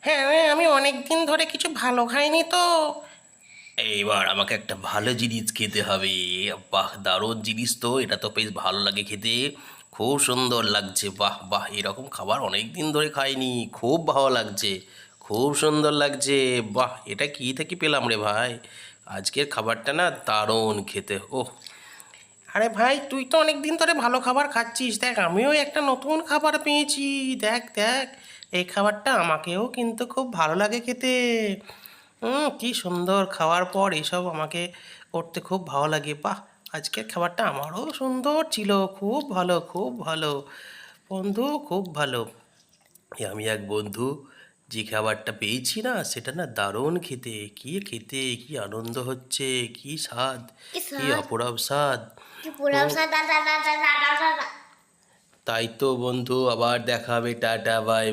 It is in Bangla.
হ্যাঁ রে, আমি অনেক দিন ধরে কিছু ভালো খাইনি তো। এইবার আমাকে একটা ভালো জিনিস খেতে হবে। বাহ, দারুণ জিনিস তো, এটা তো বেশ ভালো লাগে খেতে। খুব সুন্দর লাগছে, বাহ বাহ, এরকম খাবার অনেক দিন ধরে খাইনি, খুব ভালো লাগছে, খুব সুন্দর লাগছে। বাহ, এটা কি থেকে পেলাম রে ভাই? আজকের খাবারটা না দারুণ খেতে। ওহ, আরে ভাই, তুই তো অনেক দিন ধরে ভালো খাবার খাচ্ছিস, দেখ আমিও একটা নতুন খাবার পেয়েছি। দেখ দেখ, এই খাবারটা আমাকেও কিন্তু খুব ভালো লাগে খেতে। কি সুন্দর, খাওয়ার পর এসব আমাকে করতে খুব ভালো লাগে। বাহ, আজকের খাবারটা আমারও সুন্দর ছিল, খুব ভালো খুব ভালো বন্ধু, খুব ভালো। আমি এক বন্ধু, যে খাবারটা পেয়েছি না সেটা না দারুণ খেতে, কি খেতে, কি আনন্দ হচ্ছে, কি স্বাদ, কি কি স্বাদ! অপরাধ স্বাদ। কি পোলাও হুম, স্বাদ! দা দা দা দা দা দা দা। তাই তো বন্ধু, আবার দেখা হবে, টাটা বাই।